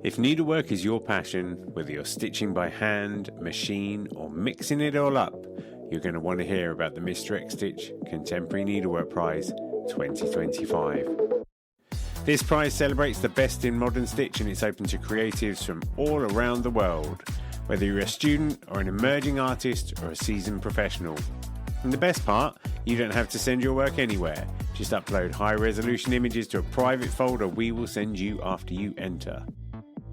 If needlework is your passion, whether you're stitching by hand, machine, or mixing it all up, you're going to want to hear about the Mr. X Stitch Contemporary Needlework Prize 2025. This prize celebrates the best in modern stitch, and it's open to creatives from all around the world, whether you're a student or an emerging artist or a seasoned professional. And the best part, you don't have to send your work anywhere. Just upload high-resolution images to a private folder we will send you after you enter.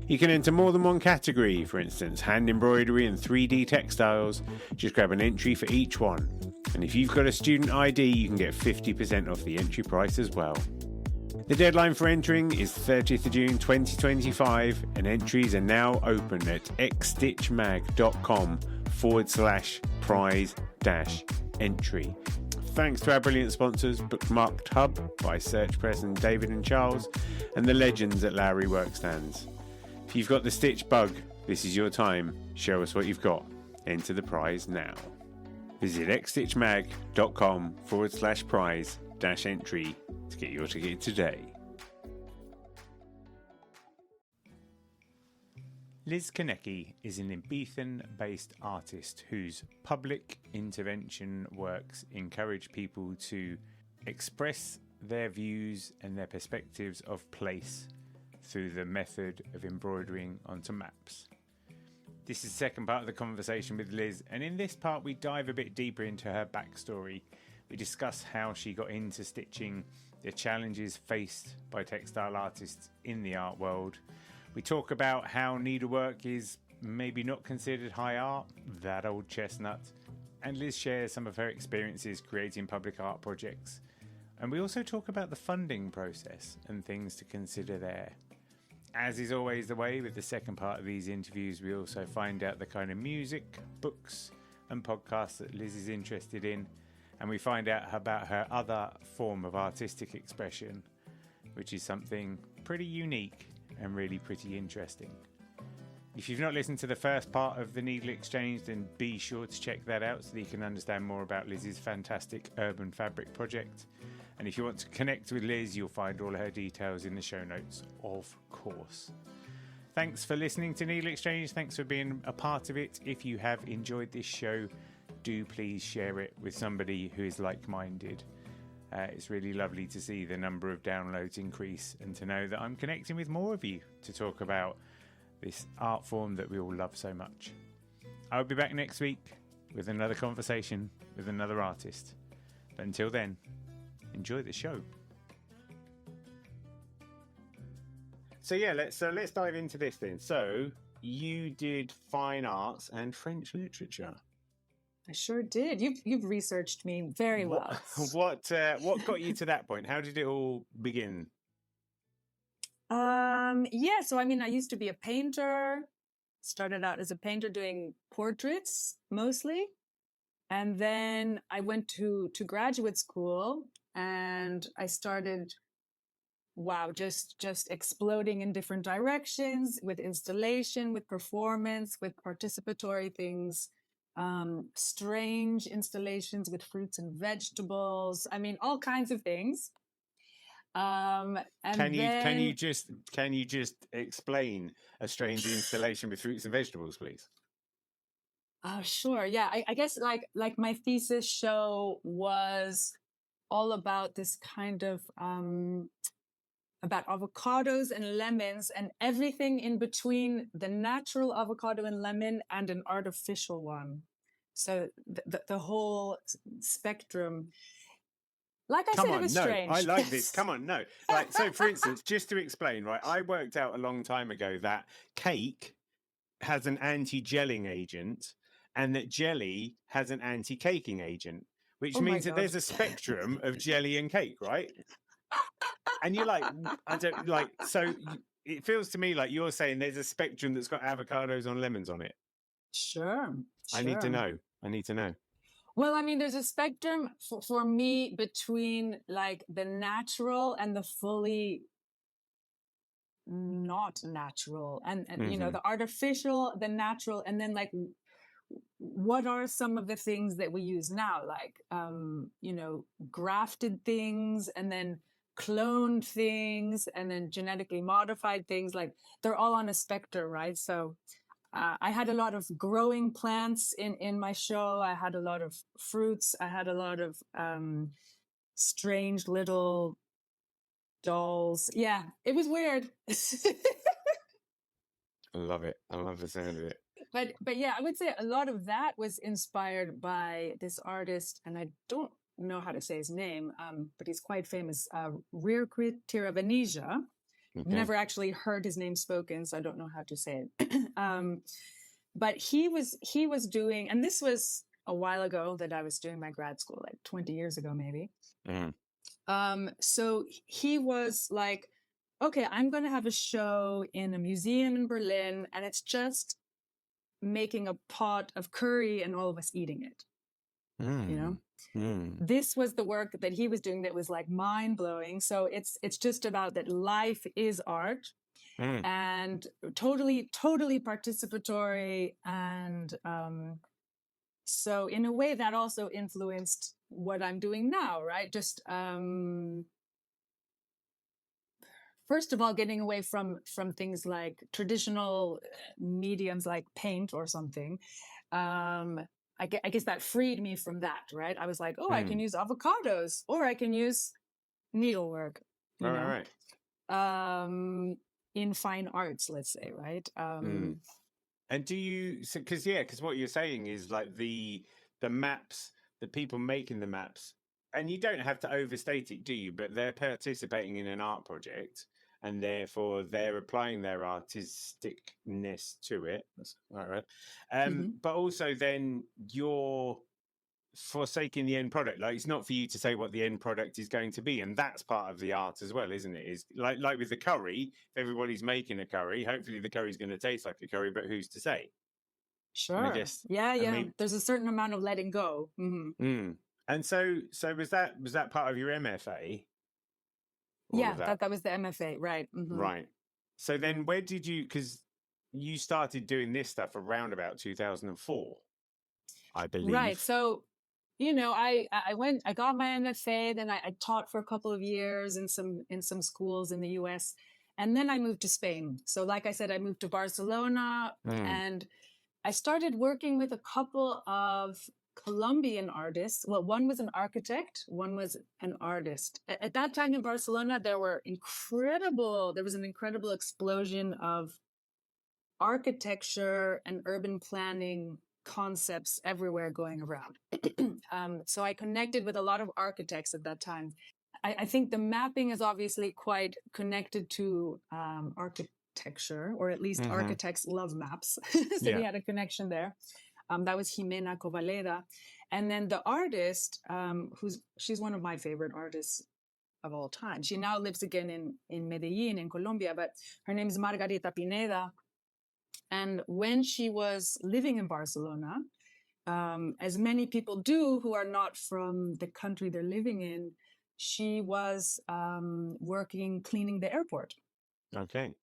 You can enter more than one category, for instance, hand embroidery and 3D textiles. Just grab an entry for each one. And if you've got a student ID, you can get 50% off the entry price as well. The deadline for entering is 30th of June 2025, and entries are now open at xstitchmag.com/prize-entry. Thanks to our brilliant sponsors, Bookmarked Hub by Search Press and David and Charles, and the legends at Lowry Workstands. If you've got the stitch bug, this is your time. Show us what you've got. Enter the prize now. Visit xstitchmag.com/prize-entry to get your ticket today. Liz Kueneke is an Ibizan-based artist whose public intervention works encourage people to express their views and their perspectives of place through the method of embroidering onto maps. This is the second part of the conversation with Liz, and in this part we dive a bit deeper into her backstory. We discuss how she got into stitching, the challenges faced by textile artists in the art world. We talk about how needlework is maybe not considered high art, that old chestnut, and Liz shares some of her experiences creating public art projects. And we also talk about the funding process and things to consider there. As is always the way with the second part of these interviews, we also find out the kind of music, books and podcasts that Liz is interested in, and we find out about her other form of artistic expression, which is something pretty unique and really pretty interesting. If you've not listened to the first part of the Needle Exchange, then be sure to check that out so that you can understand more about Liz's fantastic urban fabric project. And if you want to connect with Liz, you'll find all her details in the show notes, of course. Thanks for listening to Needle Exchange. Thanks for being a part of it. If you have enjoyed this show, do please share it with somebody who is like-minded. It's really lovely to see the number of downloads increase and to know that I'm connecting with more of you to talk about this art form that we all love so much. I'll be back next week with another conversation with another artist. But until then, enjoy the show. So yeah, let's dive into this then. So you did fine arts and French literature. I sure did. You've researched me very well. What got you to that point? How did it all begin? So I mean, I used to be a painter. Started out as a painter doing portraits mostly, and then I went to graduate school and I started just exploding in different directions with installation, with performance, with participatory things. Strange installations with fruits and vegetables. I mean, all kinds of things. And can you just explain a strange installation with fruits and vegetables, please? Sure. Yeah, I guess like my thesis show was all about this kind of about avocados and lemons and everything in between the natural avocado and lemon and an artificial one. So the whole spectrum. Like I said, it was strange. I like this. Come on, no. Like, so for instance, just to explain, right, I worked out a long time ago that cake has an anti-gelling agent and that jelly has an anti-caking agent, which means that there's a spectrum of jelly and cake, right? And you're like, it feels to me like you're saying there's a spectrum that's got avocados on lemons on it. Sure. I need to know. Well, I mean, there's a spectrum for me between like the natural and the fully not natural and you know, the artificial, the natural, and then like what are some of the things that we use now, like you know, grafted things, and then cloned things and then genetically modified things. Like they're all on a spectrum, right? So I had a lot of growing plants in my show. I had a lot of fruits. I had a lot of strange little dolls. Yeah, it was weird. I love it. I love the sound of it. But yeah, I would say a lot of that was inspired by this artist, and I don't know how to say his name, but he's quite famous, Rirkrit Tiravanija. Okay. Never actually heard his name spoken, so I don't know how to say it. But he was doing, and this was a while ago that I was doing my grad school, like 20 years ago, maybe. So he was like, okay, I'm going to have a show in a museum in Berlin, and it's just making a pot of curry and all of us eating it. You know, this was the work that he was doing that was like mind blowing. So it's just about that life is art and totally participatory. And so in a way that also influenced what I'm doing now, right? Just first of all, getting away from things like traditional mediums like paint or something. I guess that freed me from that, right? I was like, oh, I can use avocados, or I can use needlework, you know, in fine arts, let's say, right? And do you, because what you're saying is like the maps, the people making the maps, and you don't have to overstate it, do you? But they're participating in an art project, and therefore they're applying their artisticness to it. That's right. But also then you're forsaking the end product. Like, it's not for you to say what the end product is going to be, and that's part of the art as well, isn't it? Is like with the curry, if everybody's making a curry, hopefully the curry's going to taste like a curry, but who's to say? Sure. And yeah. There's a certain amount of letting go. And so was that part of your MFA? Yeah, that was the MFA, right? Right. So then where did you, because you started doing this stuff around about 2004, I believe. Right. So, you know, I got my MFA, then I taught for a couple of years in some schools in the US, and then I moved to Spain. So like I said, I moved to Barcelona and I started working with a couple of Colombian artists. Well, one was an architect, one was an artist. At that time in Barcelona, there was an incredible explosion of architecture and urban planning concepts everywhere going around. So I connected with a lot of architects at that time. I think the mapping is obviously quite connected to architecture, or at least architects love maps. So we had a connection there. That was Jimena Covaleda. And then the artist, she's one of my favorite artists of all time. She now lives again in Medellin, in Colombia, but her name is Margarita Pineda. And when she was living in Barcelona, as many people do who are not from the country they're living in, she was working cleaning the airport. Okay.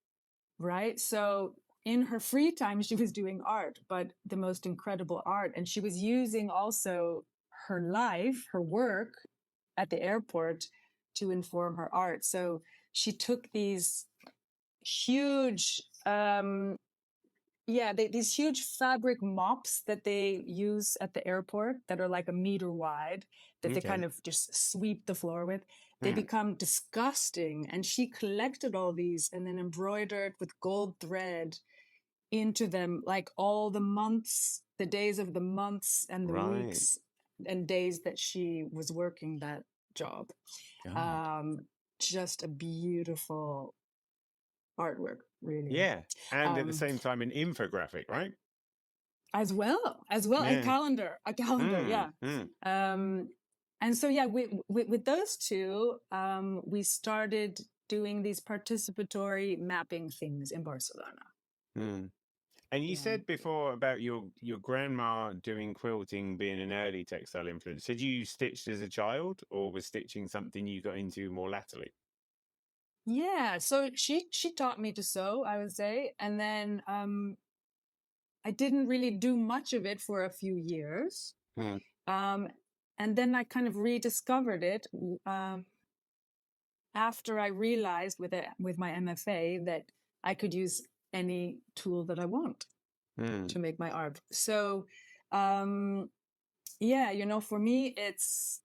Right? So in her free time, she was doing art, but the most incredible art. And she was using also her life, her work at the airport to inform her art. So she took these huge, these huge fabric mops that they use at the airport that are like a meter wide, that they kind of just sweep the floor with. They become disgusting. And she collected all these and then embroidered with gold thread into them, like all the months, the days of the months and the weeks and days that she was working that job. Just a beautiful artwork, really. Yeah. And at the same time, an infographic, right? As well, a calendar, and so, with those two, we started doing these participatory mapping things in Barcelona. And you said before about your grandma doing quilting being an early textile influence. Did you stitched as a child, or was stitching something you got into more latterly? Yeah, so she taught me to sew, I would say, and then I didn't really do much of it for a few years. And then I kind of rediscovered it after I realized with my MFA that I could use any tool that I want to make my art. So, yeah, you know, for me, it's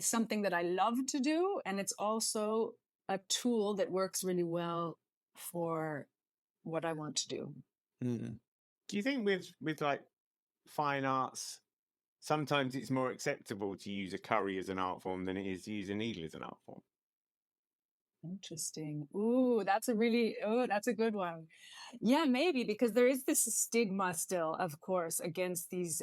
something that I love to do, and it's also a tool that works really well for what I want to do. Do you think with like fine arts, sometimes it's more acceptable to use a curry as an art form than it is to use a needle as an art form? Interesting. Ooh, that's a good one. Yeah, maybe, because there is this stigma still, of course, against these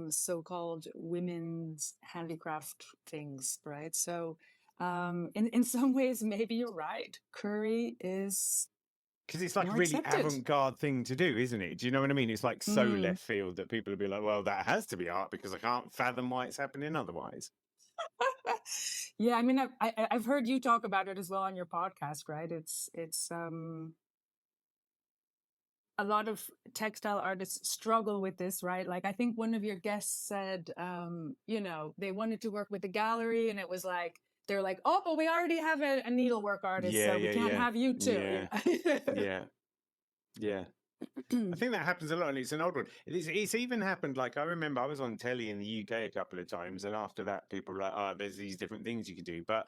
so-called women's handicraft things, right? So in some ways, maybe you're right. Curry is Because it's like a more really accepted. avant-garde thing to do, isn't it? Do you know what I mean? It's like so left field that people will be like, well, that has to be art because I can't fathom why it's happening otherwise. Yeah, I mean, I've heard you talk about it as well on your podcast, right? It's a lot of textile artists struggle with this, right? Like, I think one of your guests said, you know, they wanted to work with a gallery, and it was like, they're like, oh, but we already have a needlework artist, so we can't have you too. Yeah. I think that happens a lot, and it's an old one. It's even happened, like, I remember I was on telly in the UK a couple of times, and after that, people were like, oh, there's these different things you can do. But,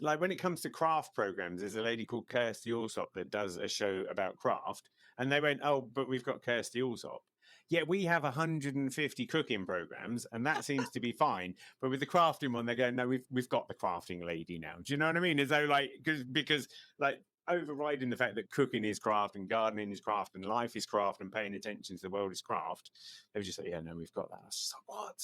like, when it comes to craft programs, there's a lady called Kirsty Allsop that does a show about craft, and they went, oh, but we've got Kirsty Allsop. Yet we have 150 cooking programs, and that seems to be fine. But with the crafting one, they go, no, we've got the crafting lady now. Do you know what I mean? As though, like, because like, overriding the fact that cooking is craft and gardening is craft and life is craft and paying attention to the world is craft, they were just like, yeah, no, we've got that. I was just like, what?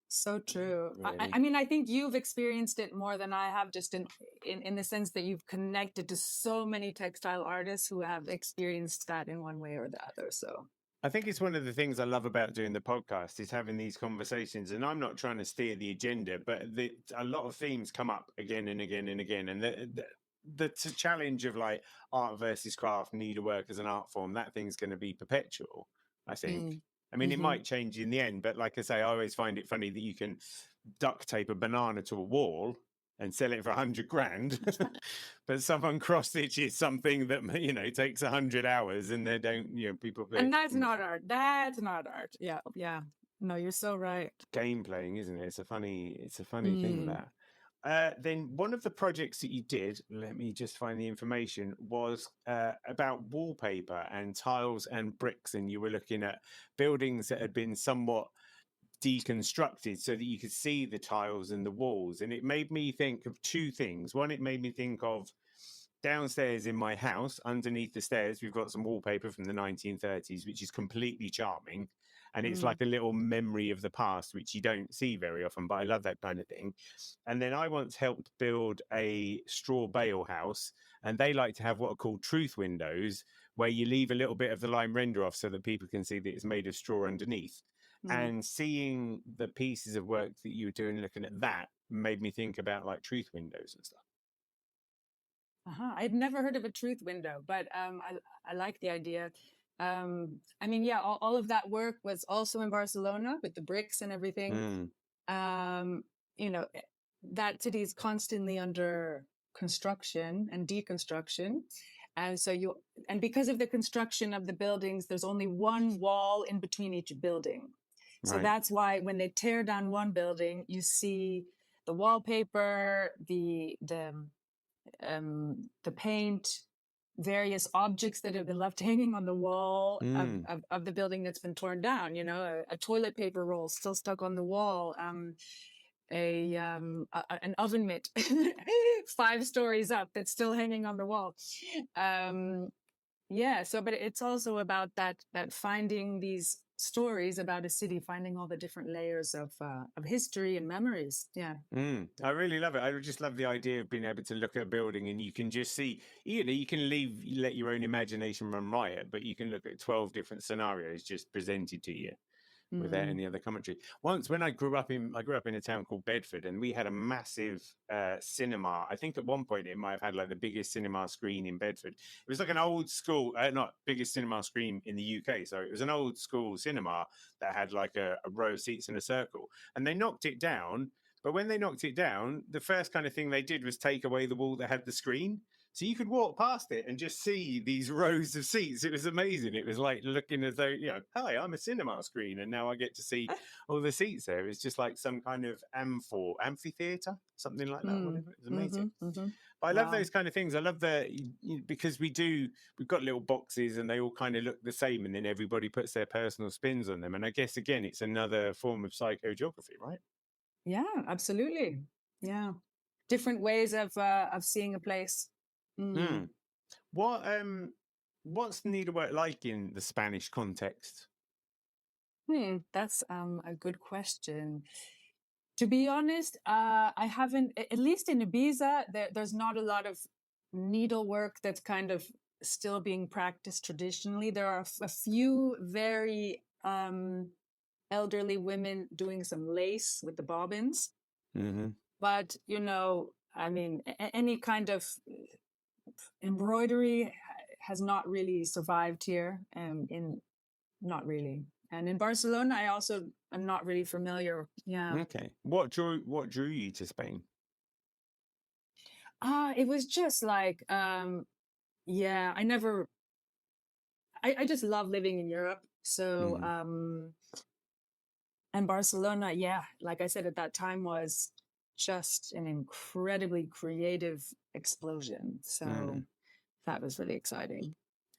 So true. Really? I mean, I think you've experienced it more than I have, just in the sense that you've connected to so many textile artists who have experienced that in one way or the other. So I think it's one of the things I love about doing the podcast is having these conversations. And I'm not trying to steer the agenda, but a lot of themes come up again and again and again. And the challenge of like art versus craft, needlework as an art form, that thing's going to be perpetual, I think. I mean, it might change in the end, but like I say, I always find it funny that you can duct tape a banana to a wall and sell it for 100 grand, but someone cross stitches something that, you know, takes 100 hours, and they don't, you know, people. And that's not art. That's not art. Yeah, yeah. No, you're so right. Game playing, isn't it? It's a funny thing, that. Then one of the projects that you did, let me just find the information, was about wallpaper and tiles and bricks, and you were looking at buildings that had been somewhat deconstructed so that you could see the tiles and the walls. And it made me think of two things. One, it made me think of downstairs in my house, underneath the stairs, we've got some wallpaper from the 1930s, which is completely charming. And it's like a little memory of the past, which you don't see very often, but I love that kind of thing. And then I once helped build a straw bale house, and they like to have what are called truth windows, where you leave a little bit of the lime render off so that people can see that it's made of straw underneath. And seeing the pieces of work that you were doing, looking at that, made me think about like truth windows and stuff. I'd never heard of a truth window, but I like the idea. I mean, yeah, all of that work was also in Barcelona with the bricks and everything. You know, that city is constantly under construction and deconstruction. And so because of the construction of the buildings, there's only one wall in between each building. So that's why when they tear down one building, you see the wallpaper, the paint, various objects that have been left hanging on the wall of the building that's been torn down. You know, a toilet paper roll still stuck on the wall, an oven mitt 5 stories up that's still hanging on the wall. Yeah. So, but it's also about that finding these stories about a city, finding all the different layers of history and memories. Yeah. I really love it. I just love the idea of being able to look at a building and you can just see, you know, you can let your own imagination run riot, but you can look at 12 different scenarios just presented to you without any other commentary. Once, when I grew up in a town called Bedford, and we had a massive cinema. I think at one point it might have had like the biggest cinema screen in Bedford. It was like an old school, not biggest cinema screen in the UK. So it was an old school cinema that had like a row of seats in a circle, and they knocked it down But when they knocked it down, the first kind of thing they did was take away the wall that had the screen. So you could walk past it and just see these rows of seats. It was amazing. It was like looking as though, hi, I'm a cinema screen, and now I get to see all the seats there. It's just like some kind of amphitheater, something like that. Whatever. It was amazing. But I love those kind of things. I love because we've got little boxes and they all kind of look the same, and then everybody puts their personal spins on them. And I guess, again, it's another form of psychogeography, right? Yeah, absolutely. Yeah. Different ways of seeing a place. What's needlework like in the Spanish context? That's a good question. To be honest, I haven't, at least in Ibiza, there's not a lot of needlework that's kind of still being practiced traditionally. There are a few very elderly women doing some lace with the bobbins. But, I mean, any kind of embroidery has not really survived here. Not really. And in Barcelona, I also am not really familiar. Yeah. Okay. What drew you to Spain? It was just like, I just love living in Europe. So, and Barcelona, like I said, at that time was just an incredibly creative explosion. So that was really exciting.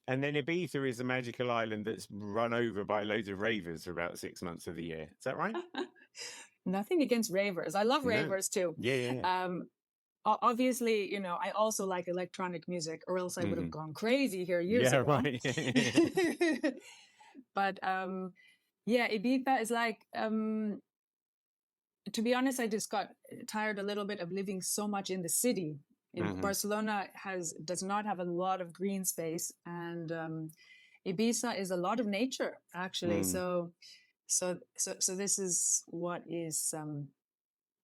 And then Ibiza is a magical island that's run over by loads of ravers for about 6 months of the year. Is that right? Nothing against ravers. I love ravers too. Yeah. Obviously, I also like electronic music, or else I would have gone crazy here years ago. Right. But Ibiza is like, to be honest, I just got tired a little bit of living so much in the city. Barcelona does not have a lot of green space, and Ibiza is a lot of nature, actually. So this is what is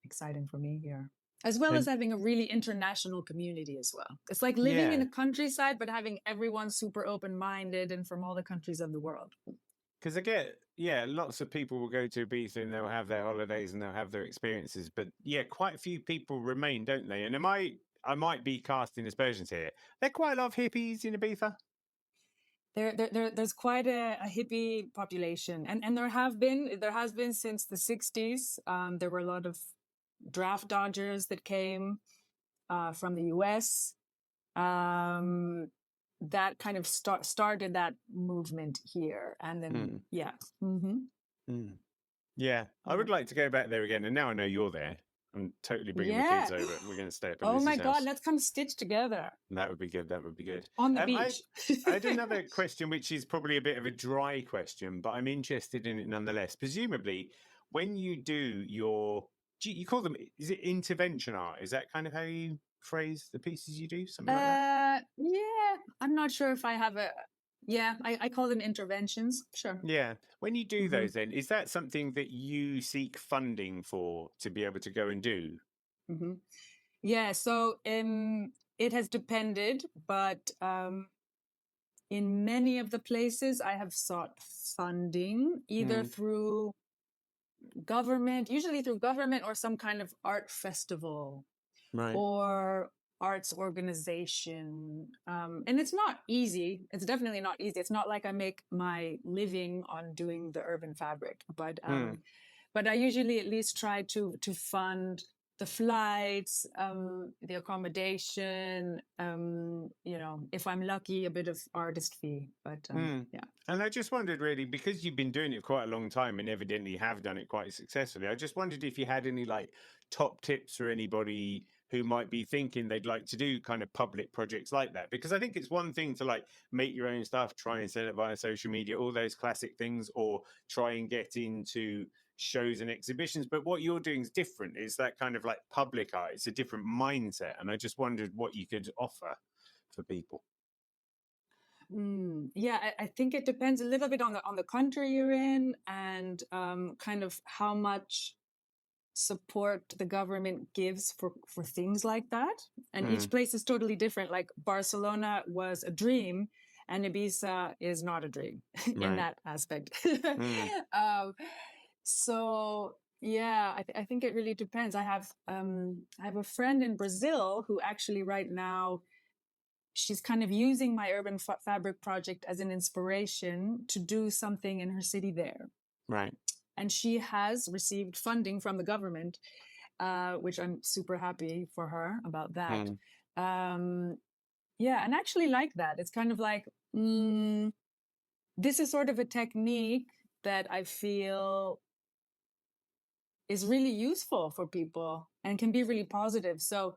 exciting for me here, as well as having a really international community as well. It's like living in the countryside, but having everyone super open-minded and from all the countries of the world. Because I get, lots of people will go to Ibiza and they'll have their holidays and they'll have their experiences. But quite a few people remain, don't they? And I might be casting aspersions here. There are quite a lot of hippies in Ibiza. There's quite a hippie population, and there has been since the 60s. There were a lot of draft dodgers that came from the US. That kind of started that movement here, and then I would like to go back there again, and now I know you're there. I'm totally bringing the kids over. We're going to stay up at Liz's house. God, let's come stitch together. That would be good. On the beach. I had another question, which is probably a bit of a dry question, but I'm interested in it nonetheless. Presumably, when you do you call them, is it intervention art? Is that kind of how you phrase the pieces you do? Something like that? Yeah, I'm not sure if I have I call them interventions. Sure. Yeah. When you do those, then, is that something that you seek funding for to be able to go and do? Yeah. So it has depended, but in many of the places I have sought funding either through government, usually through government, or some kind of art festival, right, or arts organization. And it's not easy. It's definitely not easy. It's not like I make my living on doing the urban fabric, but I usually at least try to fund the flights, the accommodation, if I'm lucky, a bit of artist fee. But And I just wondered, really, because you've been doing it quite a long time and evidently have done it quite successfully, I just wondered if you had any top tips for anybody who might be thinking they'd like to do kind of public projects like that. Because I think it's one thing to make your own stuff, try and sell it via social media, all those classic things, or try and get into shows and exhibitions. But what you're doing is different. It's that kind of public art. It's a different mindset. And I just wondered what you could offer for people. I think it depends a little bit on the country you're in, and kind of how much support the government gives for things like that. And each place is totally different. Like Barcelona was a dream, and Ibiza is not a dream in that aspect. So Yeah, I think it really depends. I have a friend in Brazil who actually right now she's kind of using my urban fabric project as an inspiration to do something in her city there. Right. And she has received funding from the government, which I'm super happy for her about that. Mm. Yeah, and actually like that. It's kind of like, this is sort of a technique that I feel is really useful for people and can be really positive. So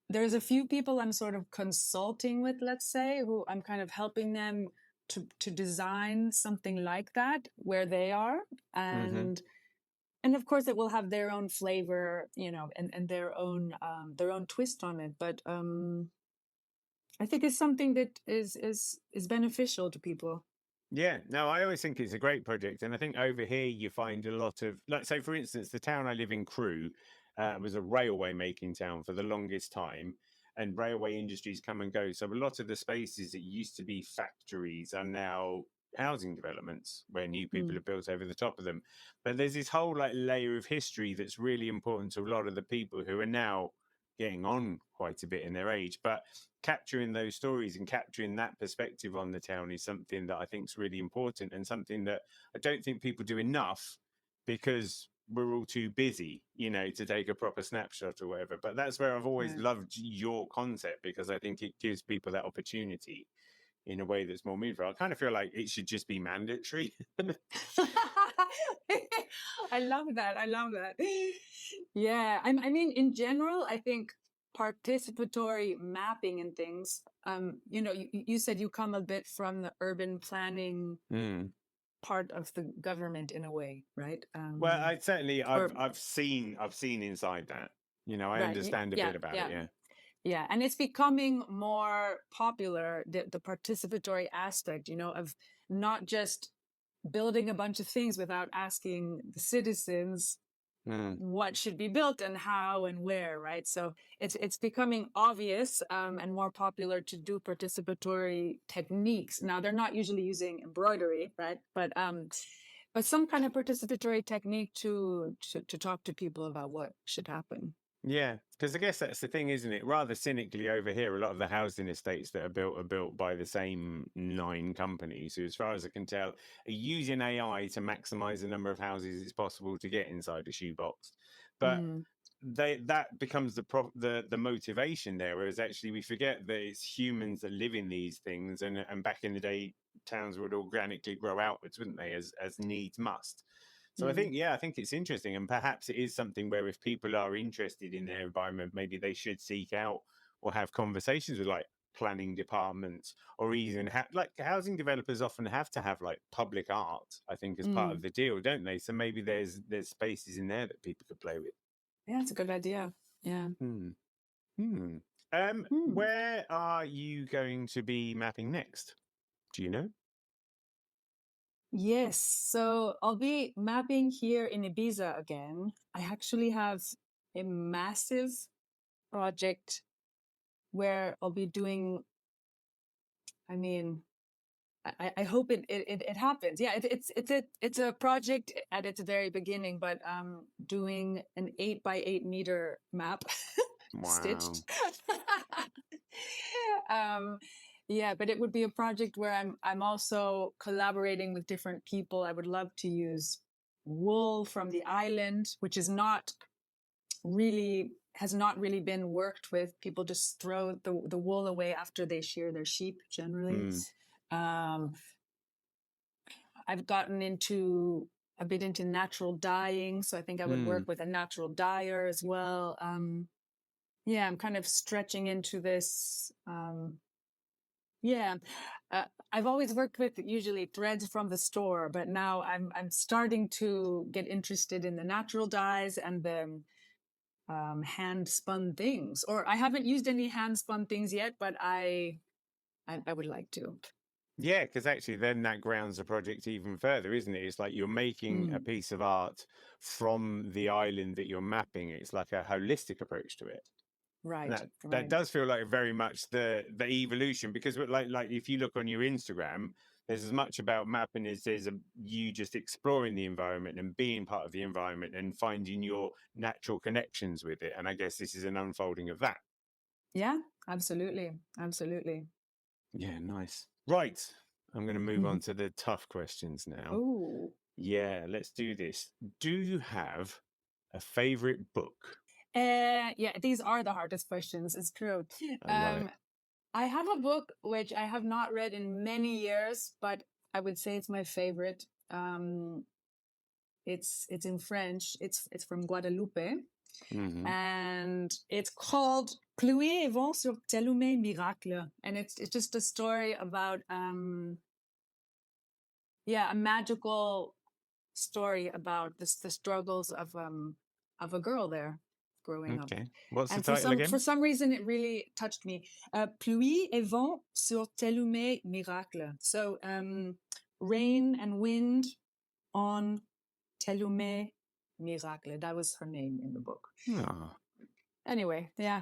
there's a few people I'm sort of consulting with, let's say, who I'm kind of helping them to design something like that where they are. And of course it will have their own flavor, you know, and their own twist on it. But I think it's something that is beneficial to people. Yeah, no, I always think it's a great project. And I think over here you find a lot of, like, so for instance, the town I live in, Crewe, was a railway making town for the longest time. And railway industries come and go. So a lot of the spaces that used to be factories are now housing developments where new people Mm. are built over the top of them. But there's this whole like layer of history that's really important to a lot of the people who are now getting on quite a bit in their age. But capturing those stories and capturing that perspective on the town is something that I think is really important, and something that I don't think people do enough because we're all too busy, you know, to take a proper snapshot or whatever. But that's where I've always Right. loved your concept, because I think it gives people that opportunity in a way that's more meaningful. I kind of feel like it should just be mandatory. I love that. I love that. Yeah, I mean, in general, I think participatory mapping and things. You know, you said you come a bit from the urban planning Mm. part of the government in a way, right? Well, I certainly Or I've seen inside that. You know, I right, understand a yeah, bit about it. yeah, Yeah. yeah, and it's becoming more popular. The participatory aspect, you know, of not just building a bunch of things without asking the citizens Mm. what should be built and how and where, right? So it's becoming obvious and more popular to do participatory techniques. Now they're not usually using embroidery, right? But some kind of participatory technique to talk to people about what should happen. Yeah, because I guess that's the thing, isn't it? Rather cynically over here, a lot of the housing estates that are built by the same 9 companies who, as far as I can tell, are using AI to maximize the number of houses it's possible to get inside a shoebox. But Mm, that becomes the motivation there, whereas actually we forget that it's humans that live in these things, and back in the day, towns would organically grow outwards, wouldn't they, as needs must. So I mm, think, yeah, I think it's interesting, and perhaps it is something where if people are interested in their environment, maybe they should seek out or have conversations with like planning departments, or even like housing developers often have to have like public art, I think, as part of mm. the deal, don't they? So maybe there's spaces in there that people could play with. Yeah, it's a good idea. Yeah. Hmm. Hmm. Hmm. Where are you going to be mapping next? Do you know? Yes, so I'll be mapping here in Ibiza again. I actually have a massive project where I'll be doing, I mean, I hope it happens. Yeah, it's a project at its very beginning, but doing an 8 by 8 meter map Wow. stitched. um, yeah, but it would be a project where I'm also collaborating with different people. I would love to use wool from the island, which is not really has not really been worked with. People just throw the wool away after they shear their sheep generally. Hmm. Um, I've gotten into a bit into natural dyeing, so I think I would Hmm. work with a natural dyer as well. Yeah, I'm kind of stretching into this. Yeah, I've always worked with usually threads from the store, but now I'm starting to get interested in the natural dyes and the hand spun things. Or I haven't used any hand spun things yet, but I would like to. Yeah, because actually, then that grounds the project even further, isn't it? It's like you're making a Mm, piece of art from the island that you're mapping. It's like a holistic approach to it. And right, that right. does feel like very much the evolution, because like if you look on your Instagram, there's as much about mapping as there's you just exploring the environment and being part of the environment and finding your natural connections with it. And I guess this is an unfolding of that. Yeah, absolutely. Absolutely. Yeah, nice. Right. I'm going to move on to the tough questions now. Oh, Yeah, let's do this. Do you have a favorite book? yeah, these are the hardest questions. It's true. I love it. I have a book which I have not read in many years, but I would say it's my favorite. It's in French. It's from Guadeloupe, and it's called Pluie et vent sur Telume Miracle, and it's just a story about a magical story about the struggles of a girl there growing up. Okay. What's the And title again? for some reason, it really touched me. Pluie et vent sur Telume Miracle. So rain and wind on Telume Miracle. That was her name in the book. Oh. Anyway, yeah.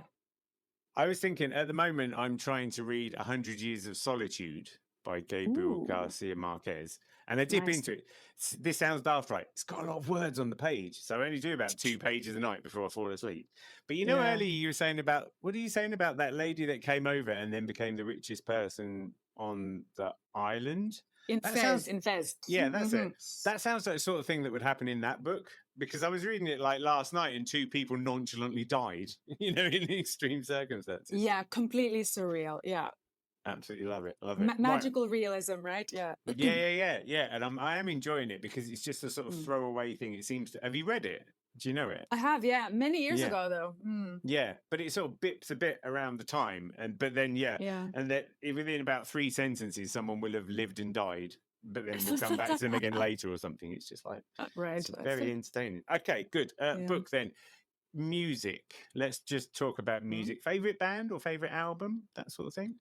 I was thinking at the moment I'm trying to read 100 Years of Solitude by Gabriel Garcia Marquez. And I dip into it. This sounds daft, right? It's got a lot of words on the page. So I only do about 2 pages a night before I fall asleep. But you know, earlier you were saying about, what are you saying about that lady that came over and then became the richest person on the island? In Fez. Yeah, that's it. That sounds like the sort of thing that would happen in that book, because I was reading it like last night and 2 people nonchalantly died, you know, in extreme circumstances. Yeah, completely surreal. Yeah. Absolutely love it. Love it. Magical realism, right? Yeah. Yeah. And I am enjoying it because it's just a sort of throwaway thing. It seems to. Have you read it? Do you know it? I have, yeah. Many years ago, though. Yeah, but it sort of bips a bit around the time. But then, and that within about 3 sentences, someone will have lived and died. But then we'll come back to them again later or something. It's just like, it's very entertaining. Okay, good. Book then. Music. Let's just talk about music. Favorite band or favorite album? That sort of thing.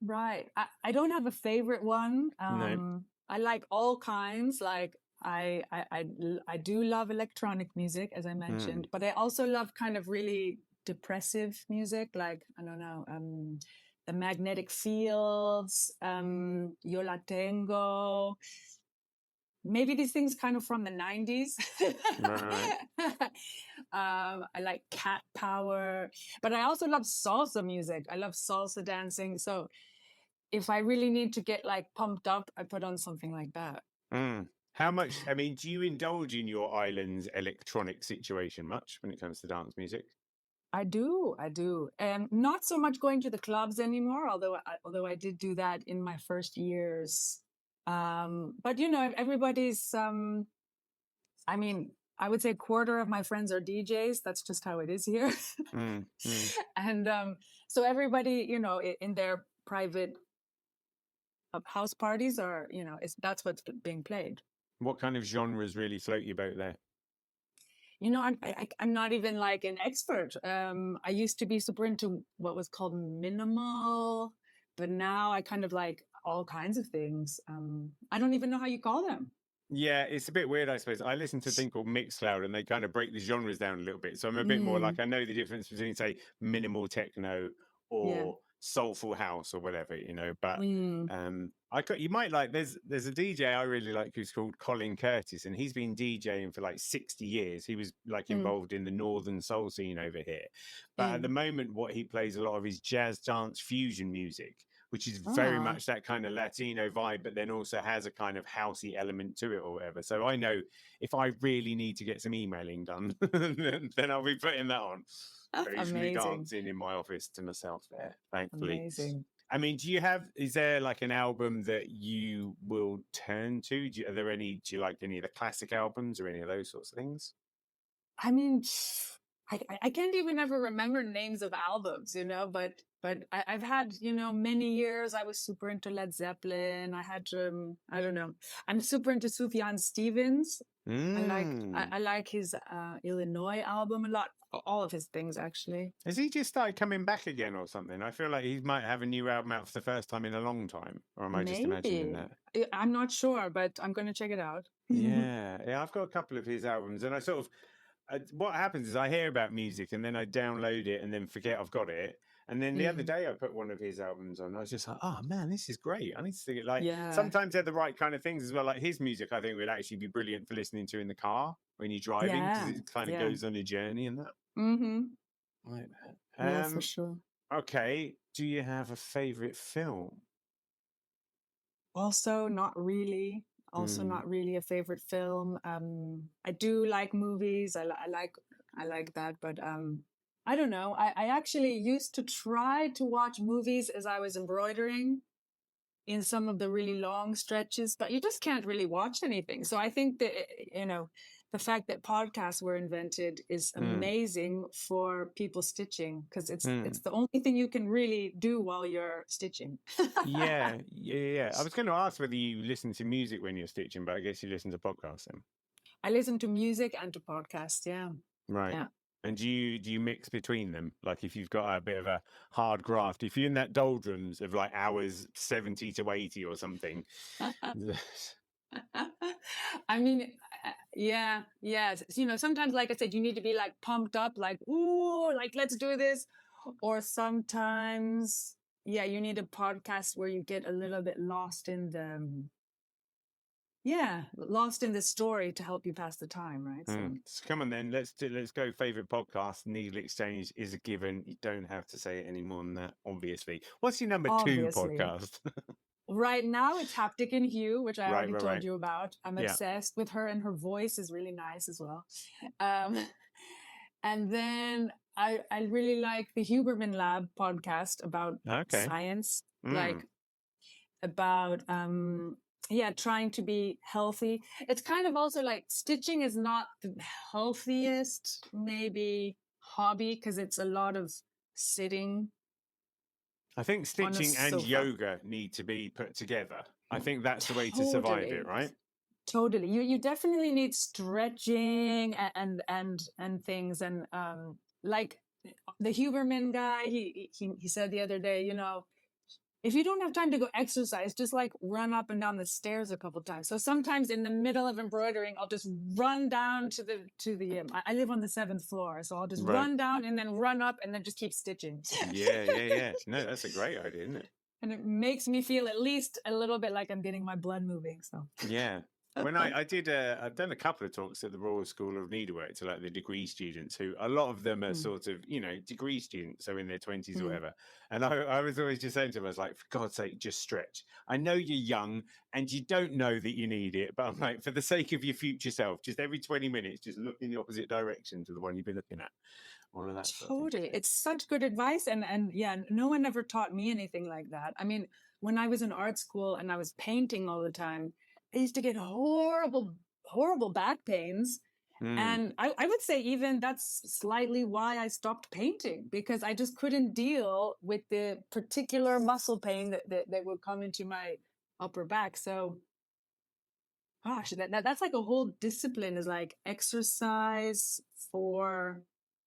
Right. I don't have a favorite one. No. I like all kinds. Like I do love electronic music, as I mentioned, but I also love kind of really depressive music, like, I don't know, The Magnetic Fields, Yo La Tengo. Maybe these things kind of from the 90s. Right. I like Cat Power, but I also love salsa music. I love salsa dancing. So if I really need to get like pumped up, I put on something like that. How much, I mean, do you indulge in your island's electronic situation much when it comes to dance music? I do. Not so much going to the clubs anymore, although I did do that in my first years. But you know, everybody's, I mean, I would say a quarter of my friends are DJs. That's just how it is here. And so everybody, you know, in their private house parties are, you know, that's what's being played. What kind of genres really float your boat there? You know, I'm not even like an expert. I used to be super into what was called minimal, but now I kind of like all kinds of things. I don't even know how you call them. Yeah, it's a bit weird, I suppose. I listen to a thing called Mixcloud, and they kind of break the genres down a little bit. So I'm a bit more like, I know the difference between, say, minimal techno or soulful house or whatever, you know. But you might like. There's a DJ I really like who's called Colin Curtis, and he's been DJing for like 60 years. He was like involved in the northern soul scene over here, but at the moment, what he plays a lot of is jazz dance fusion music, which is very much that kind of Latino vibe, but then also has a kind of housey element to it or whatever. So I know if I really need to get some emailing done, then I'll be putting that on. Occasionally dancing in my office to myself there, thankfully. Amazing. I mean, is there like an album that you will turn to? Do you like any of the classic albums or any of those sorts of things? I mean, I can't even ever remember names of albums, you know, but I've had, you know, many years I was super into Led Zeppelin. I had, I don't know, I'm super into Sufjan Stevens. I like his Illinois album a lot. All of his things, actually. Has he just started coming back again or something? I feel like he might have a new album out for the first time in a long time. Or am I just imagining that? I'm not sure, but I'm going to check it out. Yeah, I've got a couple of his albums, and I sort of, what happens is I hear about music and then I download it and then forget I've got it. And then the other Mm. day I put one of his albums on. I was just like, oh man, this is great. I need to sing it. Like Yeah. sometimes they're the right kind of things as well. Like his music, I think would actually be brilliant for listening to in the car when you're driving because Yeah. it kind of Yeah. goes on a journey and that. Mm-hmm. Like Yeah, for sure. Okay. Do you have a favorite film? Also, not really. Also, not really a favorite film. I do like movies. I like that, but I don't know. I actually used to try to watch movies as I was embroidering in some of the really long stretches, but you just can't really watch anything. So I think that, the fact that podcasts were invented is amazing for people stitching because it's the only thing you can really do while you're stitching. Yeah. I was going to ask whether you listen to music when you're stitching, but I guess you listen to podcasts then. I listen to music and to podcasts. Yeah. Right. Yeah. And do you mix between them? Like if you've got a bit of a hard graft, if you're in that doldrums of like hours 70 to 80 or something. I mean, yeah. Sometimes, like I said, you need to be like pumped up, like, ooh, like, let's do this. Or sometimes, yeah, you need a podcast where you get a little bit lost in the story to help you pass the time, right? So come on then, let's go. Favorite podcast, NeedleXChange is a given. You don't have to say it any more than that, obviously. What's your number 2 podcast? Right now it's Haptic and Hue, which I already told right. you about. I'm obsessed with her, and her voice is really nice as well. And then I really like the Huberman Lab podcast about science, like about trying to be healthy. It's kind of also like stitching is not the healthiest maybe hobby because it's a lot of sitting. I think stitching and yoga need to be put together. I think that's the way to survive it, right? Totally. You definitely need stretching and things. And like the Huberman guy, he said the other day, if you don't have time to go exercise, just like run up and down the stairs a couple times. So sometimes in the middle of embroidering, I'll just run down to the I live on the 7th floor, so I'll just run down and then run up and then just keep stitching. Yeah. No, that's a great idea, isn't it? And it makes me feel at least a little bit like I'm getting my blood moving. So yeah. When I've done a couple of talks at the Royal School of Needlework to like the degree students, who a lot of them are sort of, degree students, so in their 20s or whatever. And I was always just saying to them, I was like, for God's sake, just stretch. I know you're young and you don't know that you need it, but I'm like, for the sake of your future self, just every 20 minutes, just look in the opposite direction to the one you've been looking at. All of that totally. It's such good advice. And yeah, no one ever taught me anything like that. I mean, when I was in art school and I was painting all the time, I used to get horrible back pains. And I would say even that's slightly why I stopped painting, because I just couldn't deal with the particular muscle pain that would come into my upper back. So, gosh, that's like a whole discipline, is like exercise for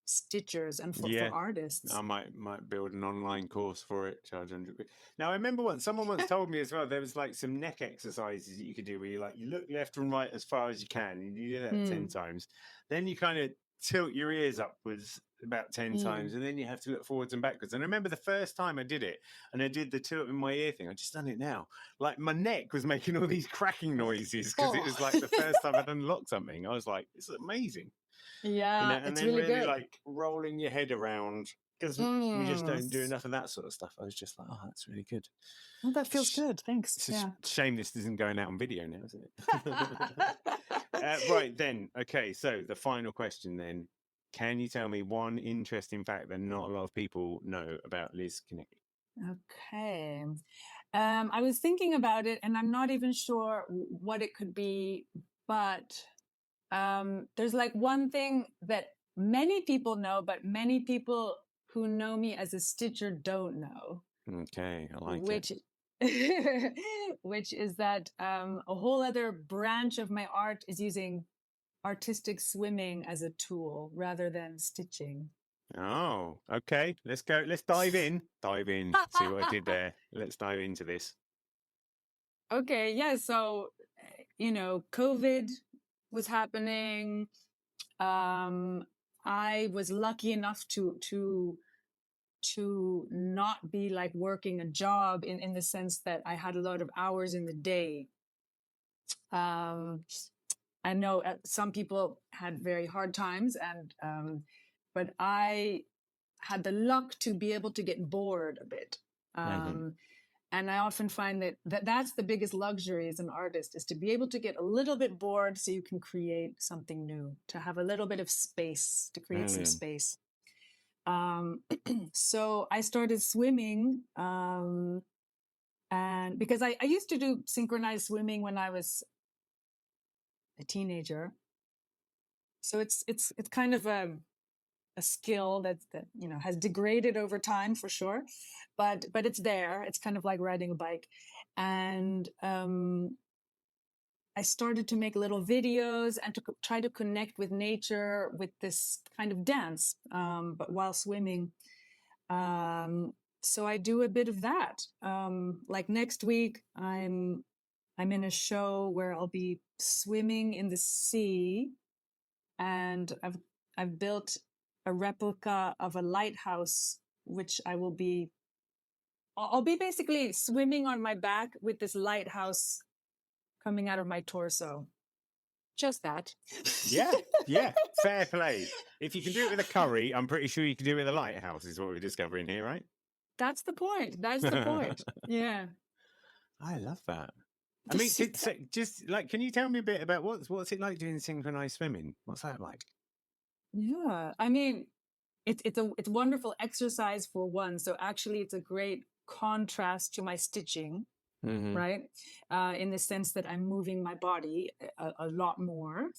stitchers and for artists. I might build an online course for it, charge 100 quid. Now I remember someone once told me as well, there was like some neck exercises that you could do where you look left and right as far as you can, and you do that 10 times. Then you kind of tilt your ears upwards about 10 times, and then you have to look forwards and backwards. And I remember the first time I did it, and I did the tilt in my ear thing, I just done it now, like my neck was making all these cracking noises because it was like the first time I'd unlocked something. I was like, it's amazing. Yeah, and it's then really good. like rolling your head around, because we just don't do enough of that sort of stuff. I was just like, oh, that's really good. Oh, that feels good. Thanks. It's a shame this isn't going out on video now, isn't it? Right then. Okay, so the final question then. Can you tell me one interesting fact that not a lot of people know about Liz Kueneke? Okay. I was thinking about it, and I'm not even sure what it could be, but there's like one thing that many people know, but many people who know me as a stitcher don't know. Okay, I like it. Which is that a whole other branch of my art is using artistic swimming as a tool rather than stitching. Oh, okay. Let's go. Let's dive in. See what I did there. Let's dive into this. Okay. Yeah. So, COVID was happening. I was lucky enough to to not be like working a job in the sense that I had a lot of hours in the day. I know some people had very hard times, but I had the luck to be able to get bored a bit. And I often find that's the biggest luxury as an artist, is to be able to get a little bit bored so you can create something new, to have a little bit of space, to create some space. So I started swimming, and because I used to do synchronized swimming when I was a teenager. So it's kind of a skill that has degraded over time for sure, but it's there. It's kind of like riding a bike. And I started to make little videos and to try to connect with nature with this kind of dance, but while swimming. So I do a bit of that. Like next week, I'm in a show where I'll be swimming in the sea, and I've built a replica of a lighthouse, which I'll be basically swimming on my back with this lighthouse coming out of my torso. Just that. Yeah, fair play. If you can do it with a curry, I'm pretty sure you can do it with a lighthouse, is what we're discovering here, right? That's the point. Yeah. I love that. I mean, can you tell me a bit about what's it like doing synchronized swimming? What's that like? Yeah, I mean, it's a wonderful exercise for one. So actually, it's a great contrast to my stitching, right? In the sense that I'm moving my body a lot more.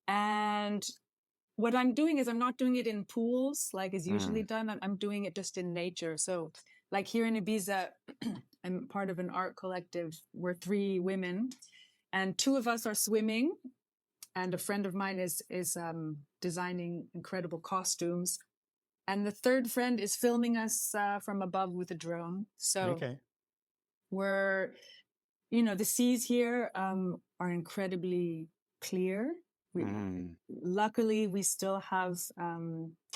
And what I'm doing is I'm not doing it in pools like is usually done. I'm doing it just in nature. So like here in Ibiza, I'm part of an art collective. We're 3 women, and 2 of us are swimming, and a friend of mine is designing incredible costumes, and the 3rd friend is filming us from above with a drone. So we're, the seas here are incredibly clear. Luckily, we still have,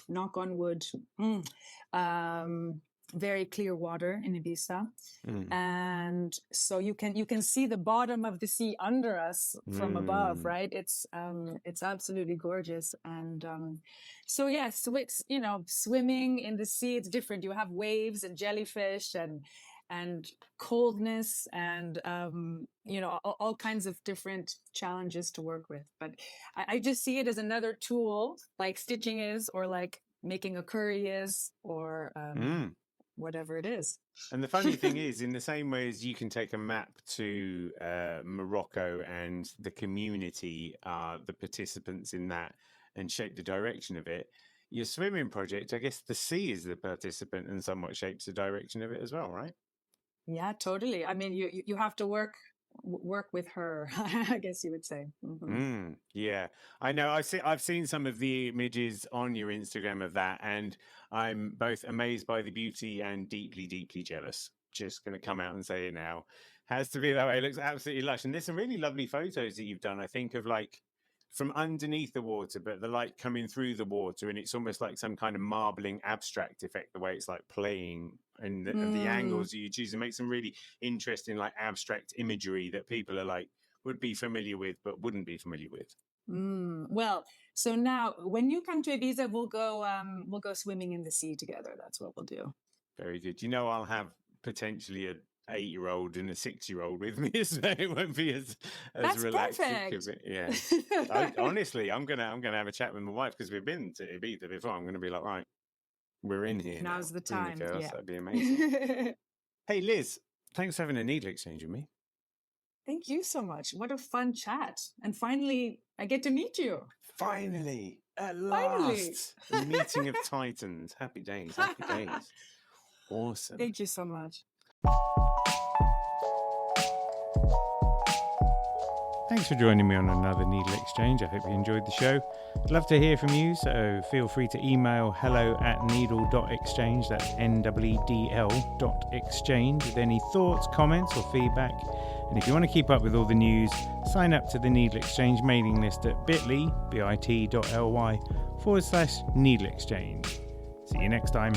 knock on wood, very clear water in Ibiza, and so you can see the bottom of the sea under us from above, right? It's absolutely gorgeous. And so it's swimming in the sea, it's different. You have waves and jellyfish and coldness and all kinds of different challenges to work with. But I just see it as another tool, like stitching is, or like making a curry is, or whatever it is. And the funny thing is, in the same way as you can take a map to Morocco and the community, the participants in that, and shape the direction of it, your swimming project, I guess the sea is the participant and somewhat shapes the direction of it as well, right? Yeah, totally. I mean, you have to work with her, I guess you would say. Yeah, I know. I've seen some of the images on your Instagram of that, and I'm both amazed by the beauty and deeply, deeply jealous. Just going to come out and say it now. Has to be that way. It looks absolutely lush. And there's some really lovely photos that you've done, I think, of like from underneath the water, but the light coming through the water, and it's almost like some kind of marbling abstract effect, the way it's like playing, and the angles that you choose, and make some really interesting like abstract imagery that people are like would be familiar with but wouldn't be familiar with. Well, so now when you come to Ibiza, we'll go swimming in the sea together. That's what we'll do. Very good. I'll have potentially a 8-year-old and a 6-year-old with me, so it won't be as That's relaxed. Perfect. Yeah. Honestly, I'm gonna have a chat with my wife, because we've been to Ibiza before. I'm gonna be like, right, we're in here. Now's the time. Yeah. That'd be amazing. Hey, Liz, thanks for having a needle exchange with me. Thank you so much. What a fun chat. And finally, I get to meet you. Finally, at last. The meeting of titans. Happy days. Happy days. Awesome. Thank you so much. Thanks for joining me on another Needle Exchange. I hope you enjoyed the show. I'd love to hear from you, so feel free to email hello@needle.exchange, that's NEEDL.exchange, with any thoughts, comments or feedback. And if you want to keep up with all the news, sign up to the Needle Exchange mailing list at bit.ly/needle exchange. See you next time.